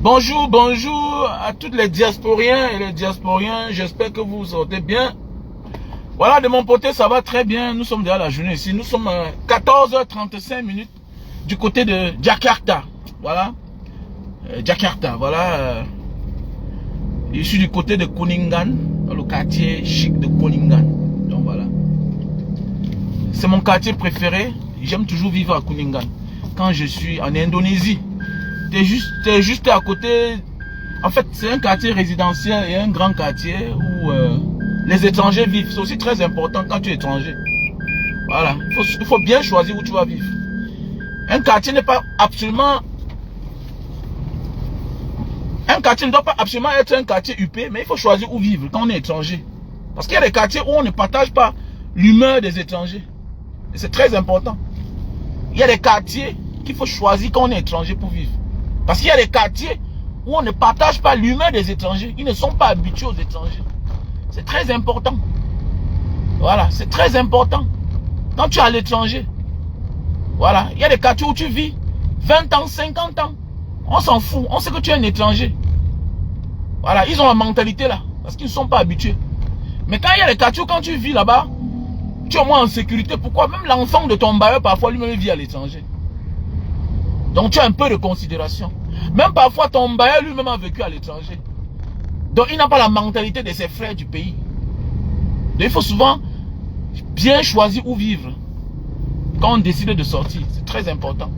Bonjour, bonjour à toutes les diasporiens et les diasporiens. J'espère que vous vous sortez bien. Voilà, de mon côté, ça va très bien. Nous sommes déjà à la journée ici. Nous sommes à 14h35 minutes du côté de Jakarta. Voilà. Jakarta, voilà. Je suis du côté de Kuningan, dans le quartier chic de Kuningan. Donc voilà. C'est mon quartier préféré. J'aime toujours vivre à Kuningan. Quand je suis en Indonésie, t'es juste à côté. En fait, c'est un quartier résidentiel et un grand quartier où les étrangers vivent. C'est aussi très important quand tu es étranger. Voilà. Il faut bien choisir où tu vas vivre. Un quartier n'est pas absolument... Un quartier ne doit pas absolument être un quartier huppé, mais il faut choisir où vivre quand on est étranger. Parce qu'il y a des quartiers où on ne partage pas l'humeur des étrangers. Et c'est très important. Il y a des quartiers qu'il faut choisir quand on est étranger pour vivre. Parce qu'il y a des quartiers où on ne partage pas l'humeur des étrangers. Ils ne sont pas habitués aux étrangers. C'est très important. Voilà, c'est très important. Quand tu es à l'étranger, voilà, il y a des quartiers où tu vis 20 ans, 50 ans. On s'en fout, on sait que tu es un étranger. Voilà, ils ont la mentalité là, parce qu'ils ne sont pas habitués. Mais quand il y a des quartiers où quand tu vis là-bas, tu es au moins en sécurité. Pourquoi? Même l'enfant de ton bailleur, parfois, lui-même vit à l'étranger. Donc tu as un peu de considération. Même parfois, ton bailleur lui-même a vécu à l'étranger. Donc il n'a pas la mentalité de ses frères du pays. Donc il faut souvent bien choisir où vivre quand on décide de sortir. C'est très important.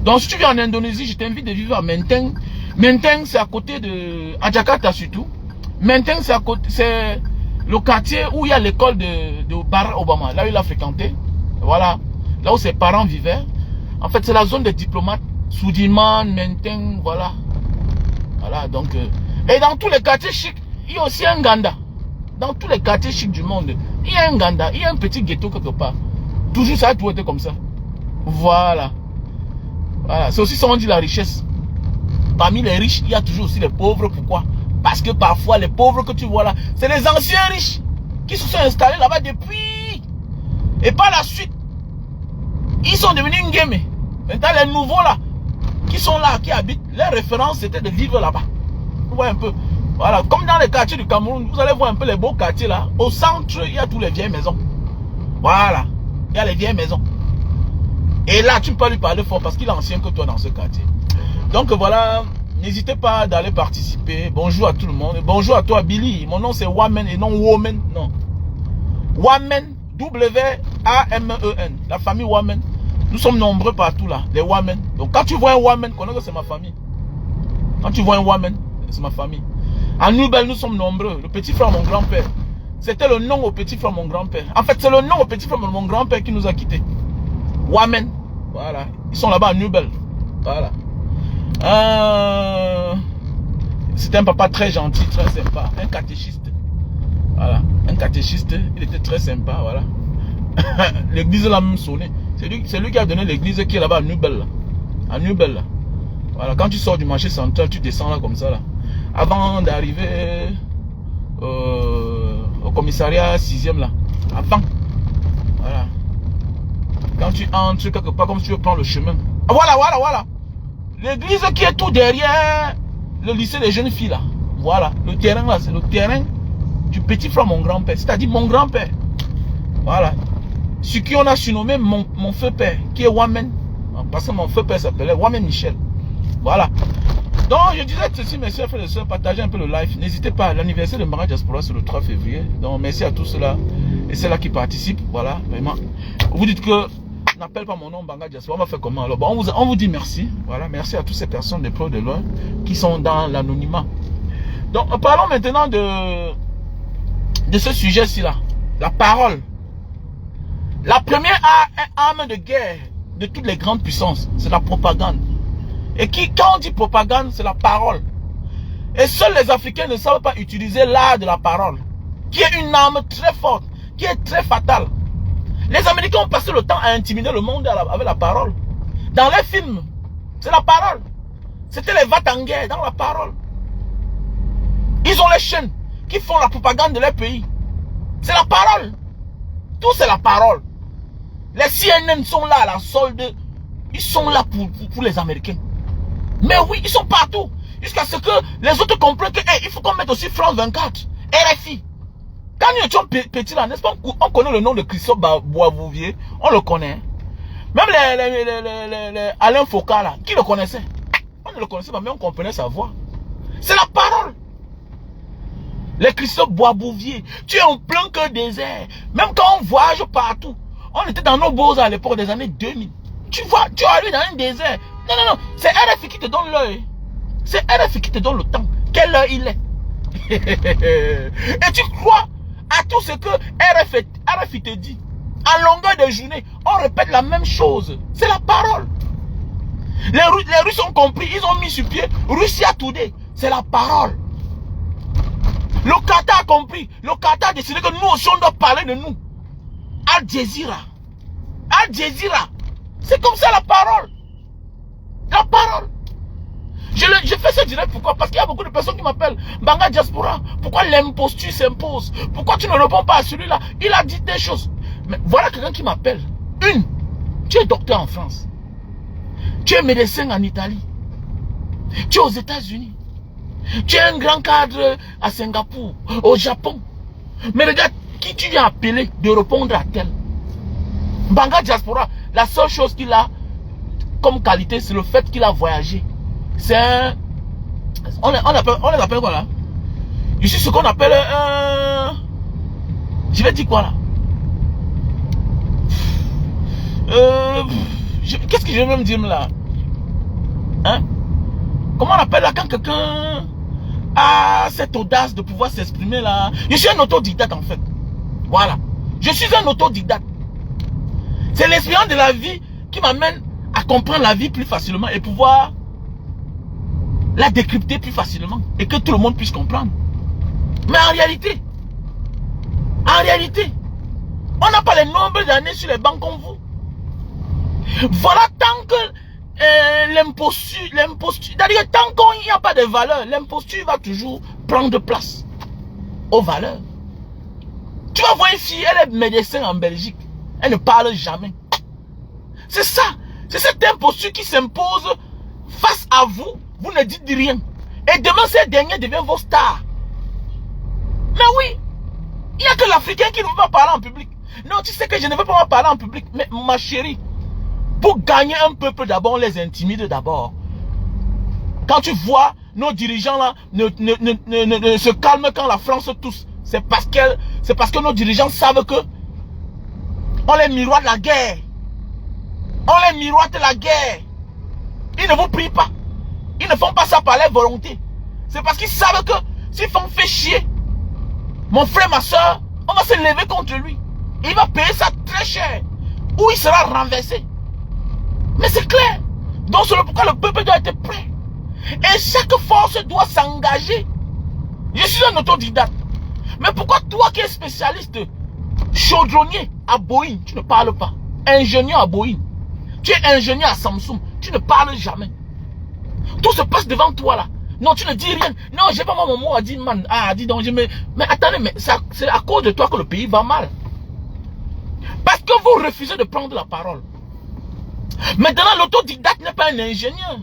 Donc si tu vis en Indonésie, je t'invite de vivre à Menteng. Menteng, c'est à côté de... à Jakarta surtout. Menteng, c'est à côté... c'est le quartier où il y a l'école de Barack Obama. Là où il a fréquenté. Voilà. Là où ses parents vivaient. En fait, c'est la zone des diplomates. Sudirman, Menteng, voilà. Voilà, donc... et dans tous les quartiers chics, il y a aussi un Ganda. Dans tous les quartiers chics du monde, il y a un Ganda. Il y a un petit ghetto quelque part. Toujours ça a toujours été comme ça. Voilà. Voilà. C'est aussi ça on dit la richesse. Parmi les riches, il y a toujours aussi les pauvres. Pourquoi? Parce que parfois les pauvres que tu vois là, c'est les anciens riches qui se sont installés là-bas depuis. Et par la suite, ils sont devenus Ngeme. Maintenant les nouveaux là, qui sont là, qui habitent, leur référence c'était de vivre là-bas. Vous voyez un peu. Voilà. Comme dans les quartiers du Cameroun, vous allez voir un peu les beaux quartiers là. Au centre, il y a toutes les vieilles maisons. Voilà. Il y a les vieilles maisons. Et là, tu ne peux pas lui parler fort parce qu'il est ancien que toi dans ce quartier. Donc voilà, n'hésitez pas d'aller participer. Bonjour à tout le monde. Bonjour à toi Billy. Mon nom c'est Wamen et non Woman. Non. Wamen, W-A-M-E-N. La famille Wamen. Nous sommes nombreux partout là, les Wamen. Donc quand tu vois un Wamen, connais que c'est ma famille. Quand tu vois un Wamen, c'est ma famille. En Nouvelle, nous sommes nombreux. Le petit frère de mon grand-père. C'était le nom au petit frère de mon grand-père. En fait, c'est le nom au petit frère de mon grand-père qui nous a quittés. Wamen. Voilà. Ils sont là-bas à Nubel. Voilà. C'était un papa très gentil, très sympa. Un catéchiste. Voilà. Un catéchiste. Il était très sympa. Voilà. L'église l'a même sonné. C'est lui qui a donné l'église qui est là-bas à Nubel. À Nubel. Voilà. Quand tu sors du marché central, tu descends là comme ça. Là. Avant d'arriver au commissariat 6e là. Avant. Voilà. Quand tu entres quelque part, comme si tu veux prendre le chemin. Voilà, voilà, voilà. L'église qui est tout derrière le lycée des jeunes filles là. Voilà. Le terrain là, c'est le terrain du petit frère de mon grand-père. C'est-à-dire mon grand-père. Voilà. Ce qui on a surnommé mon feu père, qui est Wamen. Parce que mon feu père s'appelait Wamen Michel. Voilà. Donc je disais ceci, mes soeurs, frères et sœurs, partagez un peu le live. N'hésitez pas, l'anniversaire de Mbanga Diaspora c'est le 3 février. Donc merci à tous ceux-là et ceux-là qui participent. Voilà, vraiment. Vous dites que n'appelle pas mon nom Mbanga Diaspora, on va faire comment? Alors bon, on vous dit merci. Voilà, merci à toutes ces personnes de près ou de loin qui sont dans l'anonymat. Donc parlons maintenant de ce sujet-ci là. La parole. La première arme de guerre de toutes les grandes puissances, c'est la propagande. Et quand on dit propagande, c'est la parole. Et seuls les Africains ne savent pas utiliser l'art de la parole, qui est une arme très forte, qui est très fatale. Les Américains ont passé le temps à intimider le monde avec la parole. Dans les films, c'est la parole. C'était les va-t-en-guerre dans la parole. Ils ont les chaînes qui font la propagande de leur pays. C'est la parole. Tout c'est la parole. Les CNN sont là à la solde. Ils sont là pour les Américains. Mais oui, ils sont partout. Jusqu'à ce que les autres comprennent que, hey, il faut qu'on mette aussi France 24, RFI. Quand nous étions petits là, n'est-ce pas, on connaît le nom de Christophe Boisbouvier, on le connaît. Même les Alain Foucault là, qui le connaissait? On ne le connaissait pas, mais on comprenait sa voix. C'est la parole. Les Christophe Boisbouvier, tu es en plein cœur désert. Même quand on voyage partout, on était dans nos beaux à l'époque des années 2000. Tu vois, tu es allé dans un désert. Non, non, non, c'est RFI qui te donne l'heure. C'est RFI qui te donne le temps. Quelle heure il est? Et tu crois à tout ce que RFI te dit. En longueur de journée, on répète la même chose. C'est la parole. Les Russes ont compris, ils ont mis sur pied Russia Today. C'est la parole. Le Qatar a compris. Le Qatar a décidé que nous aussi on doit parler de nous. Al Jazeera. Al Jazeera. C'est comme ça la parole. La parole. Je fais ce direct pourquoi? Parce qu'il y a beaucoup de personnes qui m'appellent Banga Diaspora. Pourquoi l'imposture s'impose? Pourquoi tu ne réponds pas à celui-là? Il a dit des choses. Mais voilà quelqu'un qui m'appelle. Tu es docteur en France. Tu es médecin en Italie. Tu es aux États-Unis. Tu es un grand cadre à Singapour, au Japon. Mais regarde, qui tu viens appeler de répondre à tel? Banga Diaspora, la seule chose qu'il a comme qualité, c'est le fait qu'il a voyagé. C'est un... On les appelle quoi là? Ici, ce qu'on appelle un... Je vais dire quoi là? Qu'est-ce que je vais même dire là? Hein? Comment on appelle là quand quelqu'un a cette audace de pouvoir s'exprimer là? Je suis un autodidacte en fait. Voilà. Je suis un autodidacte. C'est l'expérience de la vie qui m'amène à comprendre la vie plus facilement et pouvoir la décrypter plus facilement et que tout le monde puisse comprendre. Mais en réalité, on n'a pas les nombres d'années sur les bancs comme vous. Voilà, tant que l'imposture, c'est-à-dire tant qu'il n'y a pas de valeur, l'imposture va toujours prendre place aux valeurs. Tu vas voir une fille, elle est médecin en Belgique, elle ne parle jamais. C'est ça, c'est cette imposture qui s'impose face à vous, vous ne dites rien. Et demain, ces derniers deviennent vos stars. Mais oui, il n'y a que l'Africain qui ne veut pas parler en public. Non, tu sais que je ne veux pas parler en public, mais ma chérie, pour gagner un peuple d'abord, on les intimide d'abord. Quand tu vois nos dirigeants là ne se calment quand la France tousse, c'est parce que nos dirigeants savent que on les miroite la guerre. On les miroite la guerre. Ils ne vous prient pas. Ils ne font pas ça par leur volonté. C'est parce qu'ils savent que s'ils font fait chier mon frère, ma soeur, on va se lever contre lui. Il va payer ça très cher. Ou il sera renversé. Mais c'est clair. Donc c'est pourquoi le peuple doit être prêt. Et chaque force doit s'engager. Je suis un autodidacte. Mais pourquoi toi qui es spécialiste, chaudronnier à Boeing, tu ne parles pas? Ingénieur à Boeing. Tu es ingénieur à Samsung, tu ne parles jamais. Tout se passe devant toi là. Non, tu ne dis rien. Non, j'ai pas mon mot à dire, man. Ah, dis donc, mais attendez, mais c'est à cause de toi que le pays va mal. Parce que vous refusez de prendre la parole. Maintenant, l'autodidacte n'est pas un ingénieur.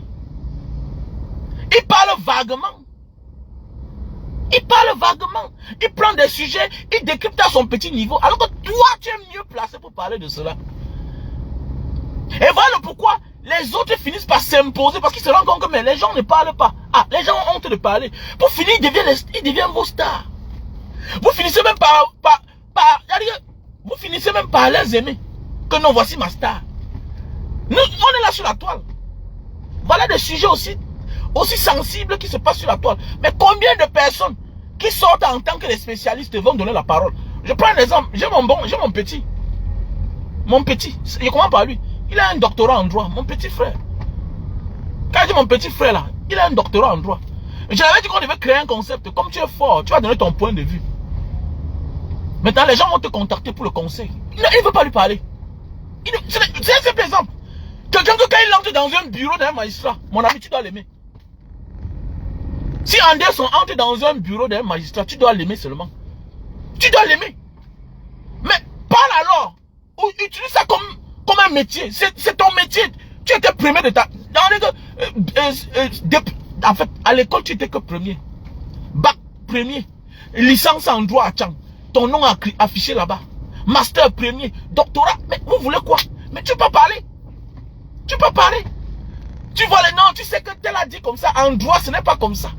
Il parle vaguement. Il parle vaguement. Il prend des sujets, il décrypte à son petit niveau. Alors que toi, tu es mieux placé pour parler de cela. Et voilà pourquoi les autres finissent par s'imposer. Parce qu'ils se rendent compte que mais les gens ne parlent pas. Ah, les gens ont honte de parler. Pour finir, ils deviennent vos stars. Vous finissez même vous finissez même par les aimer. Que non, voici ma star. Nous, on est là sur la toile. Voilà des sujets aussi sensibles qui se passent sur la toile. Mais combien de personnes qui sortent en tant que les spécialistes vont donner la parole? Je prends un exemple. J'ai mon petit. Mon petit. Je commence par lui. Il a un doctorat en droit. Mon petit frère. Quand je dis mon petit frère là, il a un doctorat en droit. Je l'avais dit qu'on devait créer un concept. Comme tu es fort, tu vas donner ton point de vue. Maintenant, les gens vont te contacter pour le conseil. Il ne veut pas lui parler. C'est un simple exemple. Quelqu'un que quand il entre dans un bureau d'un magistrat, mon ami, tu dois l'aimer. Si Anderson entre dans un bureau d'un magistrat, tu dois l'aimer seulement. Tu dois l'aimer. Mais parle alors. Ou utilise ça comme un métier. C'est ton métier. Tu étais primé de ta... En fait, à l'école, tu étais que premier. Bac premier. Licence en droit à Tchang. Ton nom affiché là-bas. Master premier. Doctorat. Mais vous voulez quoi? Mais tu peux parler. Tu peux parler. Tu vois les noms, tu sais que tel a dit comme ça. En droit, ce n'est pas comme ça.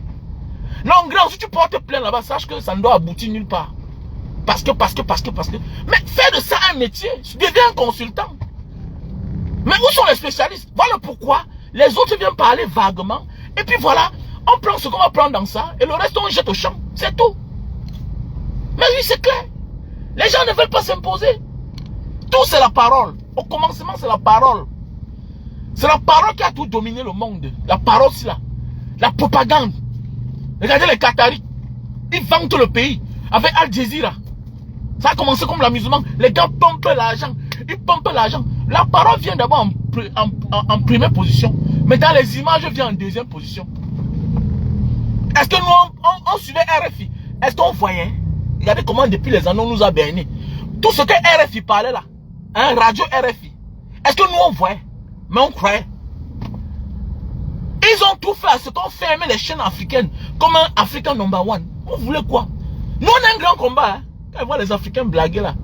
Non, grand, si tu portes plainte là-bas, sache que ça ne doit aboutir nulle part. Parce que. Mais fais de ça un métier. Deviens un consultant. Mais où sont les spécialistes? Voilà pourquoi les autres viennent parler vaguement. Et puis voilà, on prend ce qu'on va prendre dans ça. Et le reste, on jette au champ. C'est tout. Mais oui, c'est clair. Les gens ne veulent pas s'imposer. Tout, c'est la parole. Au commencement, c'est la parole. C'est la parole qui a tout dominé le monde. La parole, c'est là. La propagande. Regardez les Qataris. Ils vendent le pays. Avec Al Jazeera. Ça a commencé comme l'amusement. Les gars pompent l'argent. Ils pompent l'argent. La parole vient d'abord en première position. Mais dans les images, vient en deuxième position. Est-ce que nous, on suivait RFI? Est-ce qu'on voyait? Regardez comment depuis les années, on nous a bernés. Tout ce que RFI parlait là. Hein, radio RFI. Est-ce que nous, on voyait? Mais on croyait. Ils ont tout fait à ce qu'on fermait les chaînes africaines. Comme un African number one. Vous voulez quoi? Nous, on a un grand combat. Hein? Quand on voit les Africains blaguer là.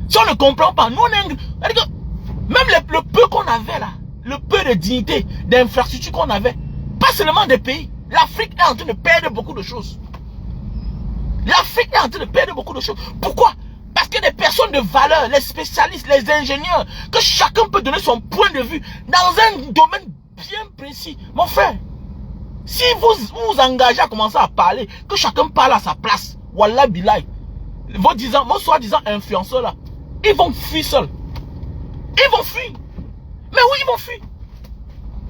Si on ne comprend pas, nous, on a un... Même le peu qu'on avait là, le peu de dignité, d'infrastructure qu'on avait, pas seulement des pays, l'Afrique est en train de perdre beaucoup de choses. L'Afrique est en train de perdre beaucoup de choses. Pourquoi? Parce que des personnes de valeur, les spécialistes, les ingénieurs, que chacun peut donner son point de vue dans un domaine bien précis. Mon frère, si vous vous engagez à commencer à parler, que chacun parle à sa place, wallah bilay, vos soi-disant influenceurs là, ils vont fuir seuls. Ils vont fuir. Mais oui, ils vont fuir.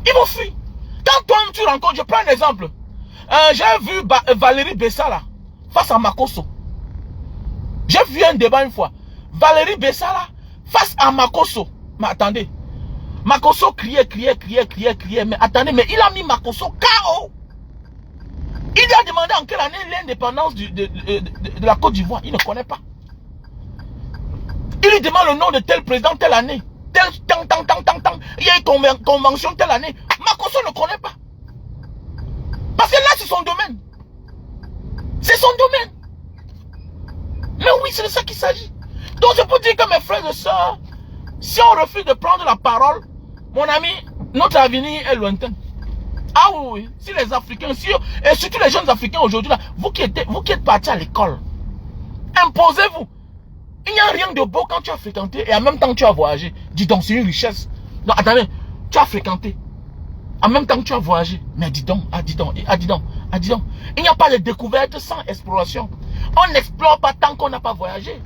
Ils vont fuir. Quand toi tu rencontres, je prends un exemple. J'ai vu Valérie Bessala face à Makosso. J'ai vu un débat une fois. Valérie Bessala face à Makosso. Mais attendez. Makosso criait. Mais attendez, mais il a mis Makosso KO. Il lui a demandé en quelle année l'indépendance de la Côte d'Ivoire. Il ne connaît pas. Il lui demande le nom de tel président telle année. Il y a une convention telle année. Makosso ne connaît pas. Parce que là, c'est son domaine. C'est son domaine. Mais oui, c'est de ça qu'il s'agit. Donc, je peux dire que mes frères et sœurs, si on refuse de prendre la parole, mon ami, notre avenir est lointain. Ah oui, si les Africains, et surtout les jeunes Africains aujourd'hui, vous qui êtes partis à l'école, imposez-vous. Il n'y a rien de beau quand tu as fréquenté et en même temps tu as voyagé. Dis donc, c'est une richesse. Non, attendez, tu as fréquenté. En même temps que tu as voyagé. Mais dis donc, dis donc. Il n'y a pas de découverte sans exploration. On n'explore pas tant qu'on n'a pas voyagé.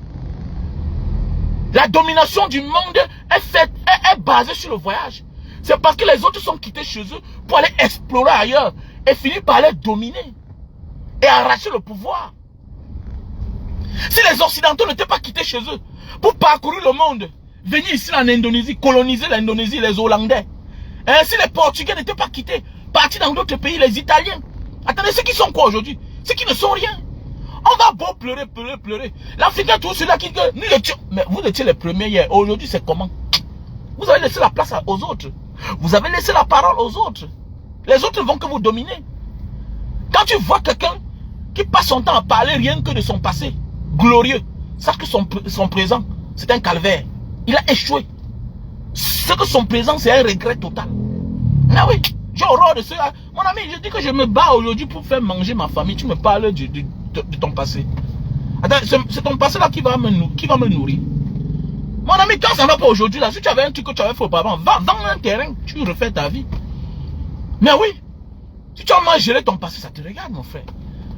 La domination du monde est basée sur le voyage. C'est parce que les autres sont quittés chez eux pour aller explorer ailleurs et finir par les dominer et arracher le pouvoir. Si les Occidentaux n'étaient pas quittés chez eux pour parcourir le monde, venir ici en Indonésie, coloniser l'Indonésie, les Hollandais. Si les Portugais n'étaient pas quittés, partir dans d'autres pays, les Italiens. Attendez, ceux qui sont quoi aujourd'hui? Ceux qui ne sont rien. On va beau pleurer. L'Africain, tout cela qui... Mais vous étiez les premiers hier. Aujourd'hui, c'est comment? Vous avez laissé la place aux autres. Vous avez laissé la parole aux autres. Les autres vont que vous dominer. Quand tu vois quelqu'un qui passe son temps à parler rien que de son passé glorieux, sache que son présent, c'est un calvaire. Il a échoué. Ce que son présent, c'est un regret total. Ah oui, j'ai horreur de cela. Mon ami, je dis que je me bats aujourd'hui pour faire manger ma famille. Tu me parles de ton passé. Attends, c'est ton passé là qui va me nourrir. Mon ami, quand ça ne va pas aujourd'hui, là, si tu avais un truc que tu avais fait auparavant, va dans un terrain, tu refais ta vie. Mais oui, si tu as mal géré ton passé, ça te regarde, mon frère.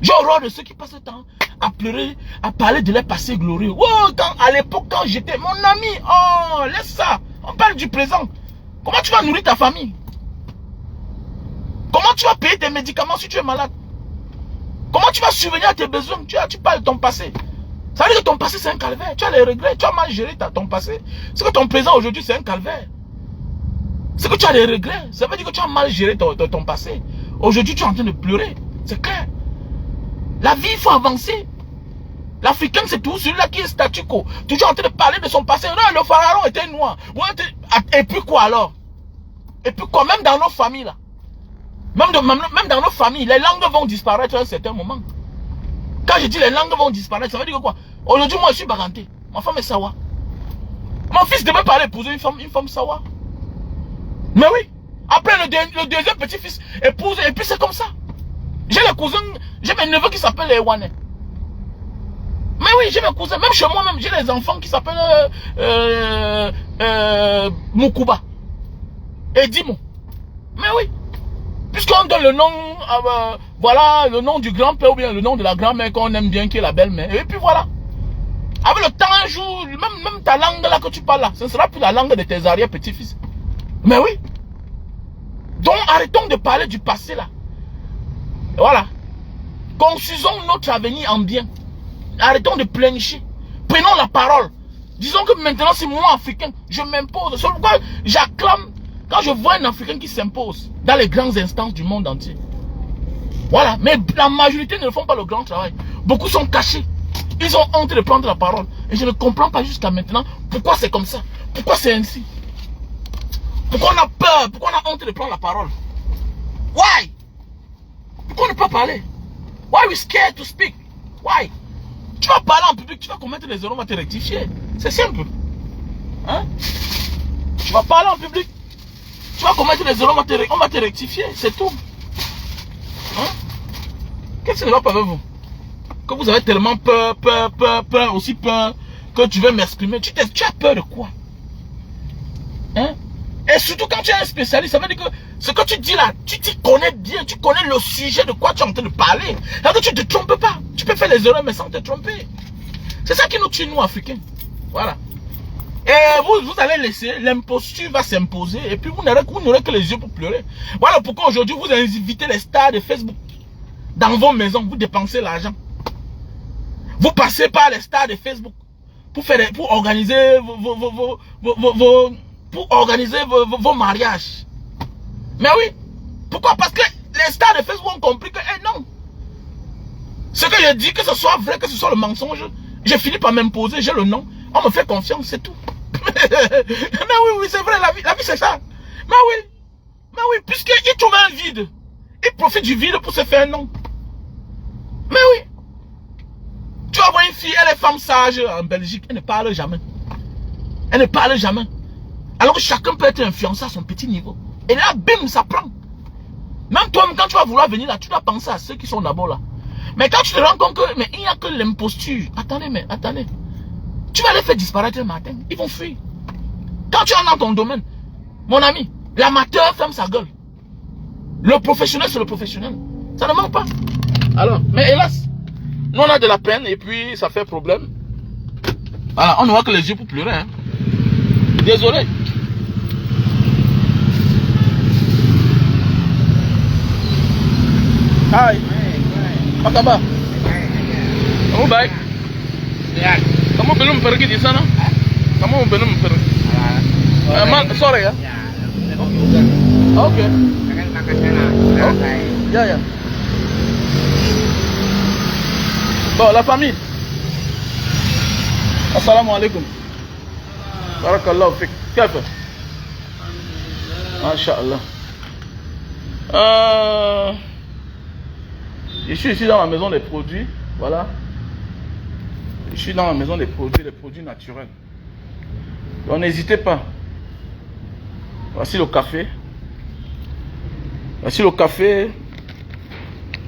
J'ai horreur de ceux qui passent le temps à pleurer, à parler de leur passé glorieux. Oh, à l'époque, quand j'étais mon ami, oh, laisse ça. On parle du présent. Comment tu vas nourrir ta famille? Comment tu vas payer tes médicaments si tu es malade? Comment tu vas subvenir à tes besoins? Tu parles de ton passé. Ça veut dire que ton passé c'est un calvaire. Tu as les regrets, tu as mal géré ton passé. C'est que ton présent aujourd'hui c'est un calvaire. C'est que tu as les regrets. Ça veut dire que tu as mal géré ton passé. Aujourd'hui tu es en train de pleurer. C'est clair. La vie, il faut avancer. L'Africain, c'est tout celui-là qui est statu quo. Toujours en train de parler de son passé. Non, le pharaon était noir. Et puis quoi alors? Et puis quoi, même dans nos familles là. Même dans nos familles, les langues vont disparaître à un certain moment. Quand je dis les langues vont disparaître, ça veut dire quoi? Aujourd'hui, moi, je suis baranté. Ma femme est sawa. Mon fils devait pas aller épouser une femme sawa. Mais oui. Après, le deuxième petit-fils épouse, et puis c'est comme ça. J'ai les cousins, j'ai mes neveux qui s'appellent les Wane. Mais oui, j'ai mes cousins. Même chez moi, même, j'ai les enfants qui s'appellent Mukuba. Et Dimo. Mais oui. Puisqu'on donne le nom, voilà, le nom du grand-père ou bien le nom de la grand-mère qu'on aime bien, qui est la belle-mère. Et puis voilà. Avec le temps, un jour, même ta langue là que tu parles là, ce ne sera plus la langue de tes arrière-petits-fils. Mais oui. Donc arrêtons de parler du passé là. Voilà. Construisons notre avenir en bien. Arrêtons de pleurnicher. Prenons la parole. Disons que maintenant c'est moi Africain. Je m'impose. C'est pourquoi j'acclame quand je vois un Africain qui s'impose dans les grandes instances du monde entier. Voilà. Mais la majorité ne font pas le grand travail. Beaucoup sont cachés. Ils ont honte de prendre la parole. Et je ne comprends pas jusqu'à maintenant pourquoi c'est comme ça. Pourquoi c'est ainsi. Pourquoi on a peur. Pourquoi on a honte de prendre la parole. Why? Pourquoi on ne peut pas parler? Why we scared to speak? Why? Tu vas parler en public, tu vas commettre des erreurs, on va te rectifier. C'est simple. Hein? Tu vas parler en public, tu vas commettre des erreurs, on va te rectifier. C'est tout. Hein? Qu'est-ce qui ne va pas avec vous? Que vous avez tellement peur, aussi peur que tu veux m'exprimer. Tu as peur de quoi? Hein? Et surtout quand tu es un spécialiste, ça veut dire que ce que tu dis là, tu t'y connais bien, tu connais le sujet de quoi tu es en train de parler. Alors que tu ne te trompes pas. Tu peux faire les erreurs mais sans te tromper. C'est ça qui nous tue, nous, Africains. Voilà. Et vous allez laisser, l'imposture va s'imposer et puis vous n'aurez que les yeux pour pleurer. Voilà pourquoi aujourd'hui vous invitez les stars de Facebook dans vos maisons, vous dépensez l'argent. Vous passez par les stars de Facebook pour organiser vos mariages. Mais oui. Pourquoi? Parce que les stars de Facebook ont compris que non. Ce que je dis, que ce soit vrai, que ce soit le mensonge, j'ai fini par m'imposer, j'ai le nom. On me fait confiance, c'est tout. Mais oui, c'est vrai, la vie c'est ça. Mais oui, puisqu'il trouve un vide, il profite du vide pour se faire un nom. Mais oui. Tu vas voir une fille, elle est femme sage en Belgique, elle ne parle jamais. Elle ne parle jamais. Alors que chacun peut être influencé à son petit niveau. Et là, bim, ça prend. Même toi, quand tu vas vouloir venir là, tu dois penser à ceux qui sont d'abord là. Mais quand tu te rends compte que, mais il n'y a que l'imposture. Attendez. Tu vas les faire disparaître le matin. Ils vont fuir. Quand tu es dans ton domaine, mon ami, l'amateur ferme sa gueule. Le professionnel, c'est le professionnel. Ça ne manque pas. Alors, mais hélas, nous on a de la peine et puis ça fait problème. Voilà, on n'aura que les yeux pour pleurer. Hein. Désolé. Hi. Apa? Kamu baik? Ya. Kamu belum pergi di sana? Kamu belum pergi? Sore ya? Oke. Ya. Bon, la famille. Assalamu alaikum. Barakallahu fik. Kaifa? Masha'Allah. Je suis ici dans la maison des produits, voilà. Je suis dans la maison des produits naturels. Donc n'hésitez pas. Voici le café. Voici le café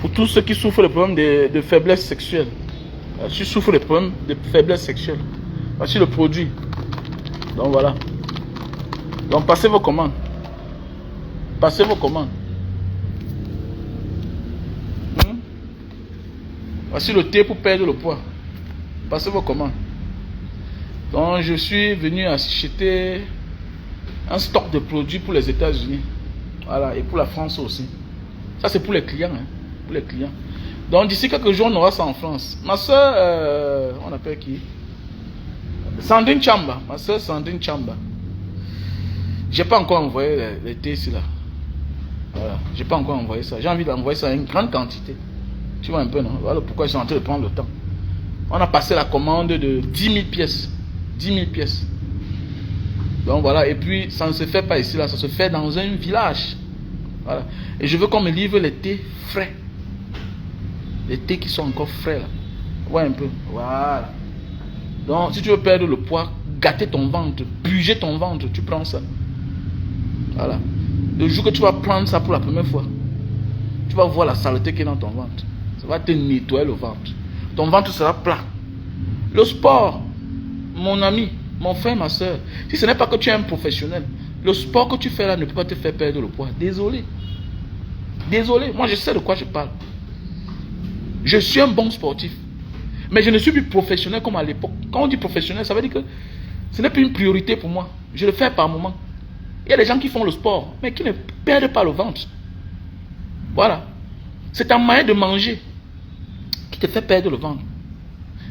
pour tous ceux qui souffrent de problèmes de faiblesse sexuelle. Qui souffrent de problèmes de faiblesse sexuelle. Voici le produit. Donc voilà. Donc passez vos commandes. Passez vos commandes. Voici le thé pour perdre le poids. Passez vos commandes. Donc je suis venu acheter un stock de produits pour les États-Unis. Voilà, et pour la France aussi. Ça c'est pour les clients. Hein, pour les clients. Donc d'ici quelques jours on aura ça en France. Ma soeur, on appelle qui? Sandrine Chamba. Ma soeur Sandrine Chamba. J'ai pas encore envoyé les thés ici là. Voilà, j'ai pas encore envoyé ça. J'ai envie d'envoyer ça à une grande quantité. Tu vois un peu, non? Voilà pourquoi ils sont en train de prendre le temps. On a passé la commande de 10 000 pièces. 10 000 pièces. Donc voilà, et puis ça ne se fait pas ici, là, ça se fait dans un village. Voilà. Et je veux qu'on me livre les thés frais. Les thés qui sont encore frais là. Ouais, un peu. Voilà. Donc, si tu veux perdre le poids, gâter ton ventre, buger ton ventre, tu prends ça. Voilà. Le jour que tu vas prendre ça pour la première fois, tu vas voir la saleté qui est dans ton ventre. Ça va te nettoyer le ventre. Ton ventre sera plat. Le sport, mon ami, mon frère, ma soeur, si ce n'est pas que tu es un professionnel, le sport que tu fais là ne peut pas te faire perdre le poids. Désolé. Désolé. Moi, je sais de quoi je parle. Je suis un bon sportif. Mais je ne suis plus professionnel comme à l'époque. Quand on dit professionnel, ça veut dire que ce n'est plus une priorité pour moi. Je le fais par moment. Il y a des gens qui font le sport, mais qui ne perdent pas le ventre. Voilà. C'est ta manière de manger qui te fait perdre le ventre.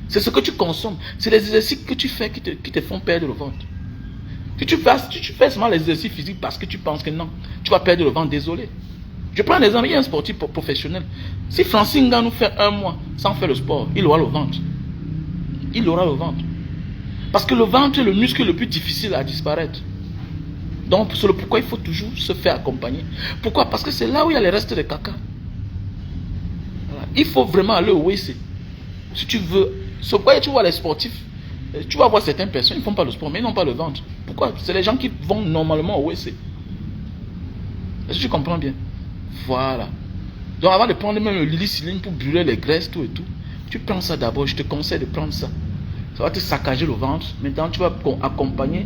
C'est ce que tu consommes. C'est les exercices que tu fais qui te font perdre le ventre. Si tu fais seulement les exercices physiques parce que tu penses que non, tu vas perdre le ventre, désolé. Je prends un exemple, il y a un sportif professionnel. Si Francine Ngannou fait un mois sans faire le sport, il aura le ventre. Il aura le ventre. Parce que le ventre est le muscle le plus difficile à disparaître. Donc, c'est le pourquoi il faut toujours se faire accompagner. Pourquoi? Parce que c'est là où il y a les restes de caca. Voilà. Il faut vraiment aller au WC. Si tu veux. C'est pourquoi tu vois les sportifs. Tu vas voir certaines personnes, ils ne font pas le sport, mais ils n'ont pas le ventre. Pourquoi? C'est les gens qui vont normalement au WC. Est-ce que tu comprends bien? Voilà. Donc avant de prendre même le lily-ciline pour brûler les graisses, tout et tout, tu prends ça d'abord. Je te conseille de prendre ça. Ça va te saccager le ventre. Maintenant, tu vas accompagner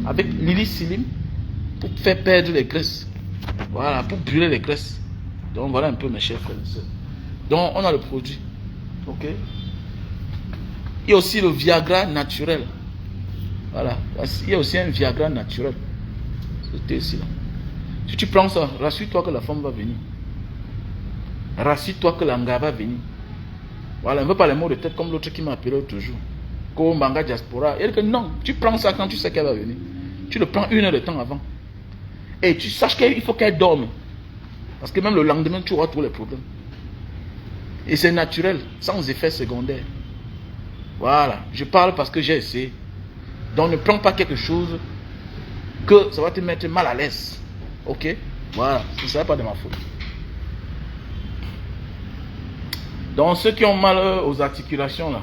avec lily-ciline pour faire perdre les graisses. Voilà, pour brûler les graisses. Donc voilà un peu mes chers frères et sœurs. Donc on a le produit. Ok. Il y a aussi le Viagra naturel. Voilà. Il y a aussi un Viagra naturel. C'était ici là. Si tu prends ça, rassure-toi que la femme va venir. Rassure-toi que l'anga va venir. Voilà, on ne veut pas les mots de tête comme l'autre qui m'a appelé l'autre jour. Kombanga Diaspora. Il dit que non, tu prends ça quand tu sais qu'elle va venir. Tu le prends 1 heure de temps avant. Et tu saches qu'il faut qu'elle dorme. Parce que même le lendemain, tu auras tous les problèmes. Et c'est naturel, sans effet secondaire. Voilà, je parle parce que j'ai essayé. Donc ne prends pas quelque chose que ça va te mettre mal à l'aise. Ok? Voilà, ce ne sera pas de ma faute. Donc ceux qui ont mal aux articulations là.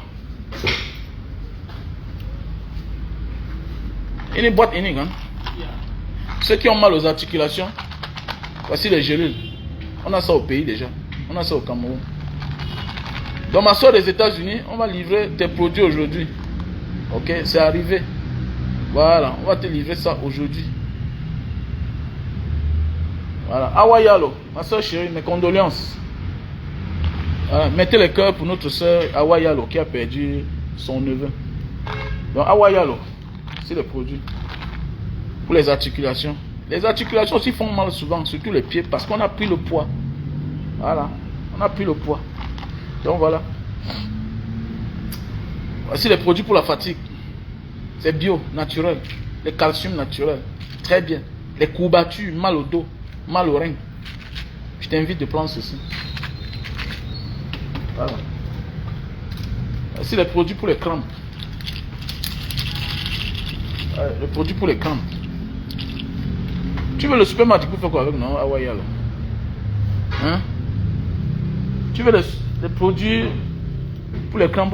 Une boîte unique, hein? Ceux qui ont mal aux articulations, voici les gélules. On a ça au pays déjà. On a ça au Cameroun. Donc ma soeur des États-Unis, on va livrer tes produits aujourd'hui. Ok, c'est arrivé. Voilà, on va te livrer ça aujourd'hui. Voilà, Awayalo, ma soeur chérie, mes condoléances. Voilà, mettez les cœurs pour notre soeur Awayalo qui a perdu son neveu. Donc Awayalo, c'est le produit pour les articulations. Les articulations aussi font mal souvent, surtout les pieds, parce qu'on a pris le poids. Voilà, on a pris le poids. Donc voilà. Voici les produits pour la fatigue. C'est bio, naturel. Les calcium naturel. Très bien. Les courbatures, mal au dos, mal au rein. Je t'invite de prendre ceci. Voilà. Voici les produits pour les crampes. Les produits pour les crampes. Tu veux le supermarché pour faire quoi avec, non? Hawaii alors. Hein? Tu veux les produits pour les crampes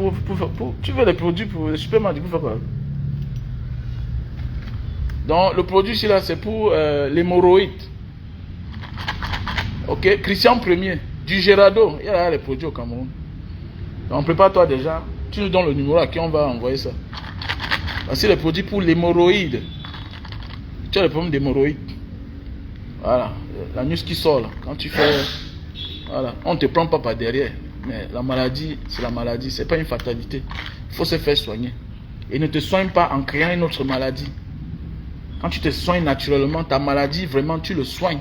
tu veux les produits pour le supermarché pour faire quoi? Donc le produit ici là c'est pour l'hémorroïde. Ok, Christian Premier, du Gerardo, il y a les produits au Cameroun. Donc prépare-toi déjà, tu nous donnes le numéro à qui on va envoyer ça. Voici les produits pour l'hémorroïde. Tu as le problème d'hémorroïde. Voilà, la nuit qui sort là, quand tu fais. Voilà, on ne te prend pas par derrière. Mais la maladie, c'est la maladie, c'est pas une fatalité. Il faut se faire soigner. Et ne te soigne pas en créant une autre maladie. Quand tu te soignes naturellement, ta maladie, vraiment, tu le soignes.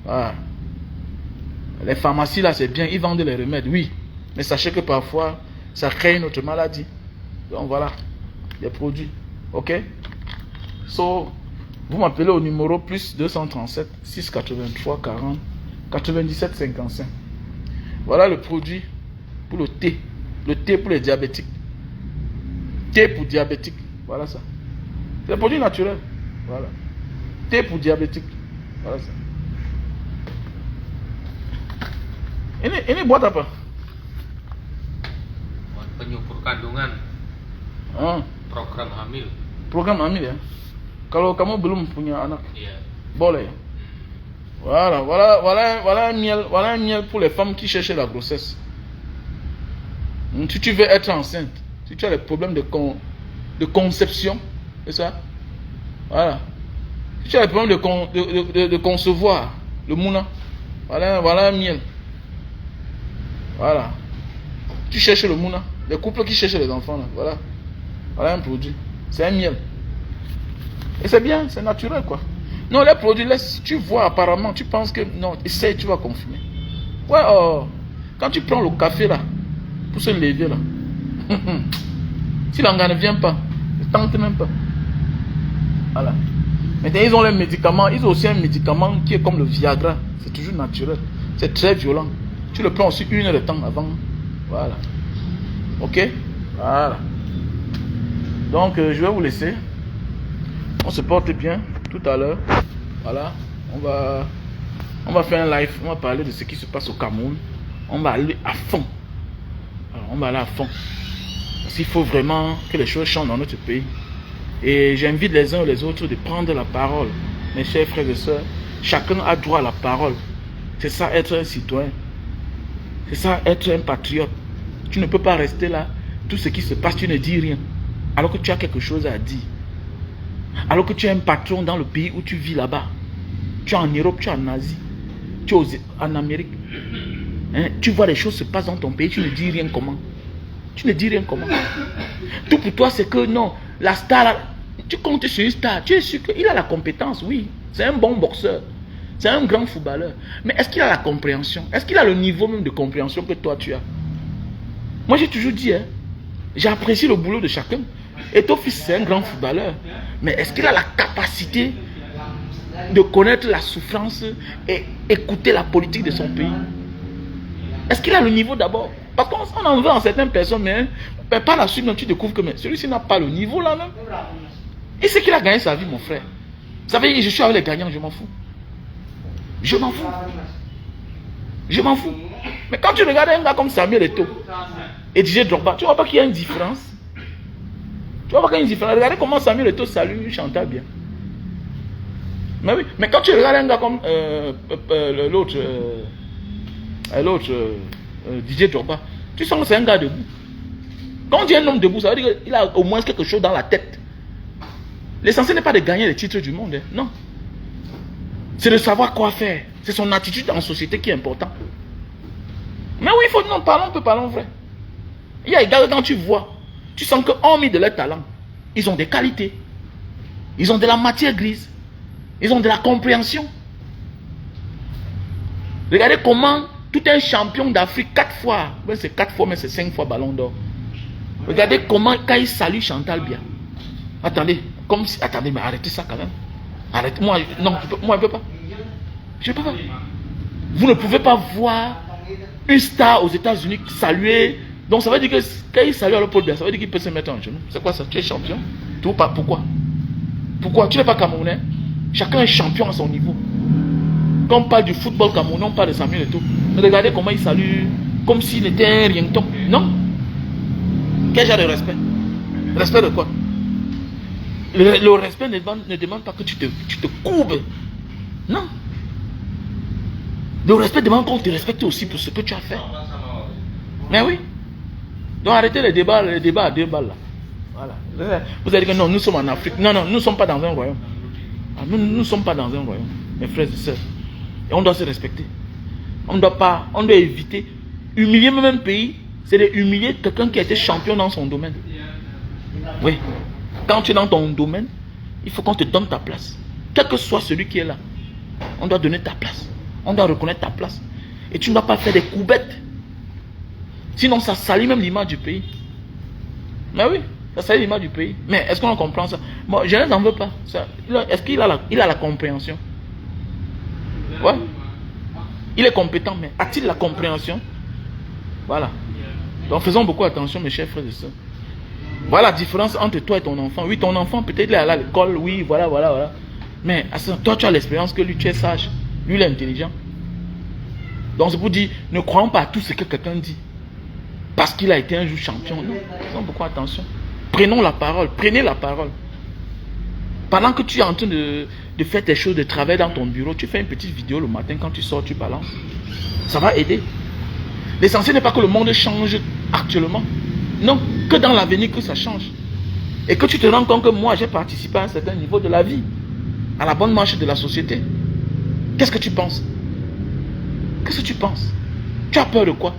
Voilà. Les pharmacies là, c'est bien, ils vendent les remèdes, oui. Mais sachez que parfois, ça crée une autre maladie. Donc voilà, les produits. Ok? So, vous m'appelez au numéro plus 237 683 40 97 55. Voilà le produit pour le thé. Le thé pour les diabétiques. Thé pour diabétiques. Voilà ça. C'est un produit naturel. Voilà. Thé pour diabétiques. Voilà ça. Ini buat apa? Buat penyubur kandungan. Program hamil. Program hamil ya. Kalau kamu belum punya anak, Iya. boleh. Voilà un miel pour les femmes qui cherchent la grossesse. Si tu veux être enceinte, si tu as des problèmes de conception, c'est ça? Voilà. Si tu as des problèmes de concevoir le mouna, voilà un miel. Voilà. Tu cherches le mouna. Les couples qui cherchent les enfants, là, voilà. Voilà un produit. C'est un miel. Et c'est bien, c'est naturel, quoi. Non, les produits, laisse, tu vois apparemment, tu penses que non, essaye, tu vas confirmer. Ouais, quand tu prends le café là, pour se lever là, si l'engrais ne vient pas, ne tente même pas. Voilà. Maintenant, ils ont les médicaments, ils ont aussi un médicament qui est comme le Viagra, c'est toujours naturel, c'est très violent. Tu le prends aussi 1 heure de temps avant. Voilà. Ok? Voilà. Donc, je vais vous laisser. On se porte bien tout à l'heure. Voilà. On va faire un live. On va parler de ce qui se passe au Cameroun. On va aller à fond. Alors, on va aller à fond. Parce qu'il faut vraiment que les choses changent dans notre pays. Et j'invite les uns et les autres de prendre la parole. Mes chers frères et sœurs, chacun a droit à la parole. C'est ça être un citoyen. C'est ça être un patriote. Tu ne peux pas rester là. Tout ce qui se passe, tu ne dis rien. Alors que tu as quelque chose à dire. Alors que tu es un patron dans le pays où tu vis là-bas. Tu es en Europe, tu es en Asie. Tu es en Amérique. Hein? Tu vois les choses se passent dans ton pays, tu ne dis rien comment. Tu ne dis rien comment. Tout pour toi, c'est que non, la star, là, tu comptes sur une star. Tu es sûr qu'il a la compétence, oui. C'est un bon boxeur. C'est un grand footballeur. Mais est-ce qu'il a la compréhension? Est-ce qu'il a le niveau même de compréhension que toi tu as? Moi j'ai toujours dit, hein, j'apprécie le boulot de chacun. Et ton fils c'est un grand footballeur. Mais est-ce qu'il a la capacité de connaître la souffrance et écouter la politique de son pays? Est-ce qu'il a le niveau d'abord? Parce qu'on en veut en certaines personnes, mais par la suite, tu découvres que celui-ci n'a pas le niveau là même. Et c'est qu'il a gagné sa vie, mon frère. Vous savez, je suis avec les gagnants, je m'en fous. Je m'en fous. Je m'en fous. Mais quand tu regardes un gars comme Samuel Eto'o et Didier Drogba, tu vois pas qu'il y a une différence? Tu vois pas qu'il y a une différence? Regardez comment Samuel Eto'o salue Chantal bien. Mais oui, mais quand tu regardes un gars comme l'autre Didier Drogba, tu sens que c'est un gars debout. Quand on dit un homme debout, ça veut dire qu'il a au moins quelque chose dans la tête. L'essentiel n'est pas de gagner les titres du monde, hein. Non. C'est de savoir quoi faire. C'est son attitude en société qui est important. Mais oui, il faut non, parlons vrai. Il y a des gars quand tu vois, tu sens que hormis de leur talent, ils ont des qualités. Ils ont de la matière grise. Ils ont de la compréhension. Regardez comment tout un champion d'Afrique 4 fois, c'est 4 fois, mais c'est 5 fois ballon d'or. Regardez comment quand il salue Chantal bien. Attendez, comme si, attendez, mais arrêtez ça quand même. Arrêtez, moi, non, moi je ne peux pas. Je ne peux pas. Vous ne pouvez pas voir une star aux États-Unis saluer. Donc ça veut dire que quand il salue à Paul Biya, ça veut dire qu'il peut se mettre en genou. C'est quoi ça? Tu es champion? Tu pas? Pourquoi? Pourquoi? Tu n'es pas Camerounais? Chacun est champion à son niveau. Quand on parle du football camerounais, on parle de Samuel Eto'o. Regardez comment il salue, comme s'il n'était rien que. Non? Quel genre de respect? Respect de quoi? Le respect ne demande pas que tu te courbes. Non. Le respect demande qu'on te respecte aussi pour ce que tu as fait. Mais oui. Donc arrêtez les débats à 2 balles là. Voilà. Vous allez dire que non, nous sommes en Afrique. Non, nous ne sommes pas dans un royaume. Nous ne sommes pas dans un royaume, mes frères et sœurs. Et on doit se respecter. On doit éviter. Humilier même un pays, c'est d'humilier quelqu'un qui a été champion dans son domaine. Oui. Quand tu es dans ton domaine, il faut qu'on te donne ta place. Quel que soit celui qui est là, on doit donner ta place. On doit reconnaître ta place. Et tu ne dois pas faire des coubettes. Sinon, ça salit même l'image du pays. Mais oui, ça salit l'image du pays. Mais est-ce qu'on comprend ça? Bon, je n'en veux pas. Est-ce qu'il a la compréhension? Ouais. Il est compétent, mais a-t-il la compréhension? Voilà. Donc faisons beaucoup attention, mes chers frères et sœurs. Voilà la différence entre toi et ton enfant. Oui, ton enfant, peut-être il est à l'école, oui, voilà. Mais toi, tu as l'expérience que lui, tu es sage. Lui, il est intelligent. Donc c'est pour dire, ne croyons pas à tout ce que quelqu'un dit. Parce qu'il a été un jour champion. Non, faisons beaucoup attention. Prenons la parole, prenez la parole. Pendant que tu es en train de faire tes choses de travail dans ton bureau, tu fais une petite vidéo le matin, quand tu sors, tu balances. Ça va aider. L'essentiel n'est pas que le monde change actuellement. Non, que dans l'avenir que ça change. Et que tu te rends compte que moi, j'ai participé à un certain niveau de la vie, à la bonne marche de la société. Qu'est-ce que tu penses? Qu'est-ce que tu penses? Tu as peur de quoi?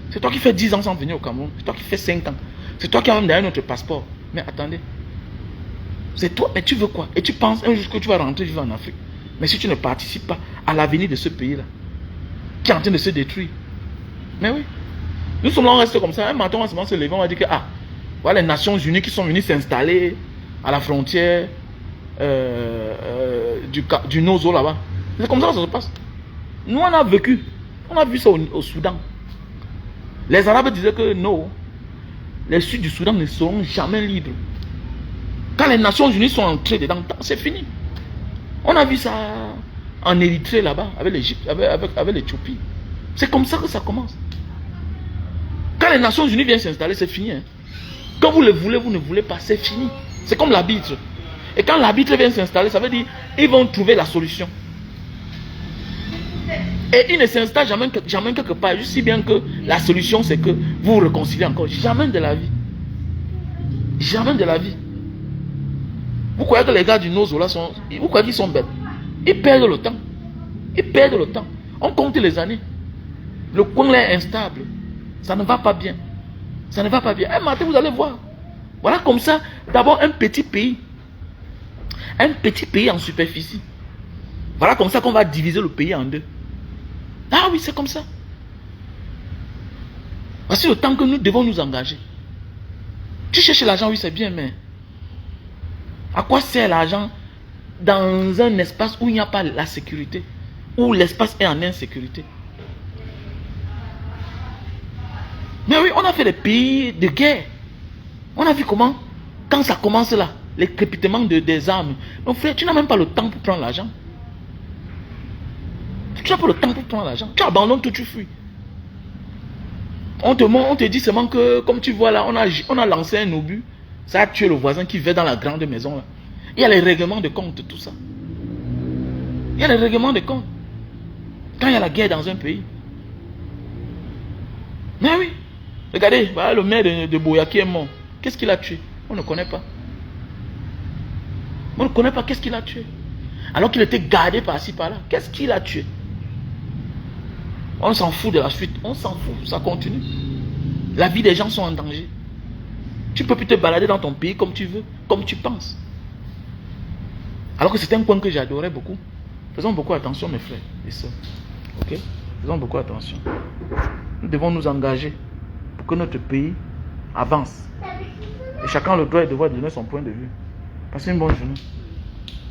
C'est toi qui fais 10 ans sans venir au Cameroun. C'est toi qui fais 5 ans. C'est toi qui as même derrière notre passeport. Mais attendez. C'est toi, mais tu veux quoi? Et tu penses un jour que tu vas rentrer vivre en Afrique. Mais si tu ne participes pas à l'avenir de ce pays-là, qui est en train de se détruire. Mais oui. Nous sommes là, on reste comme ça. Un matin, on va se lever, on va dire que, ah, voilà les Nations Unies qui sont venues s'installer à la frontière du Nozo là-bas. C'est comme ça que ça se passe. Nous, on a vécu. On a vu ça au Soudan. Les Arabes disaient que non, les Sud du Soudan ne seront jamais libres. Quand les Nations Unies sont entrées dedans, c'est fini. On a vu ça en Érythrée là-bas, avec l'Égypte, avec l'Éthiopie. C'est comme ça que ça commence. Quand les Nations Unies viennent s'installer, c'est fini. Hein. Quand vous le voulez, vous ne voulez pas, c'est fini. C'est comme l'arbitre. Et quand l'arbitre vient s'installer, ça veut dire qu'ils vont trouver la solution. Et il ne s'installe jamais quelque part, juste si bien que la solution c'est que vous vous réconciliez encore. Jamais de la vie. Jamais de la vie. Vous croyez que les gars du Nozo là sont... Vous croyez qu'ils sont bêtes? Ils perdent le temps. Ils perdent le temps. On compte les années. Le coin là est instable. Ça ne va pas bien. Ça ne va pas bien. Un matin, vous allez voir. Voilà comme ça. D'abord, un petit pays. Un petit pays en superficie. Voilà comme ça qu'on va diviser le pays en deux. Ah oui, c'est comme ça. Voici le temps que nous devons nous engager. Tu cherches l'argent, oui, c'est bien, mais à quoi sert l'argent dans un espace où il n'y a pas la sécurité, où l'espace est en insécurité? Mais oui, on a fait des pays de guerre. On a vu comment, quand ça commence là, les crépitements des armes. Mon frère, tu n'as même pas le temps pour prendre l'argent. Tu n'as pas le temps pour prendre l'argent. Tu abandonnes tout, tu fuis. On te dit seulement que, comme tu vois là, on a lancé un obus. Ça a tué le voisin qui vit dans la grande maison là. Il y a les règlements de compte, tout ça. Il y a les règlements de compte. Quand il y a la guerre dans un pays. Mais oui. Regardez, voilà le maire de Boya qui est mort. Qu'est-ce qu'il a tué? On ne connaît pas. On ne connaît pas qu'est-ce qu'il a tué. Alors qu'il était gardé par-ci, par-là. Qu'est-ce qu'il a tué? On s'en fout de la suite. On s'en fout. Ça continue. La vie des gens sont en danger. Tu peux plus te balader dans ton pays comme tu veux, comme tu penses. Alors que c'est un point que j'adorais beaucoup. Faisons beaucoup attention, mes frères et sœurs. Ok? Faisons beaucoup attention. Nous devons nous engager pour que notre pays avance. Et chacun a le droit et le devoir de donner son point de vue. Passez une bonne journée.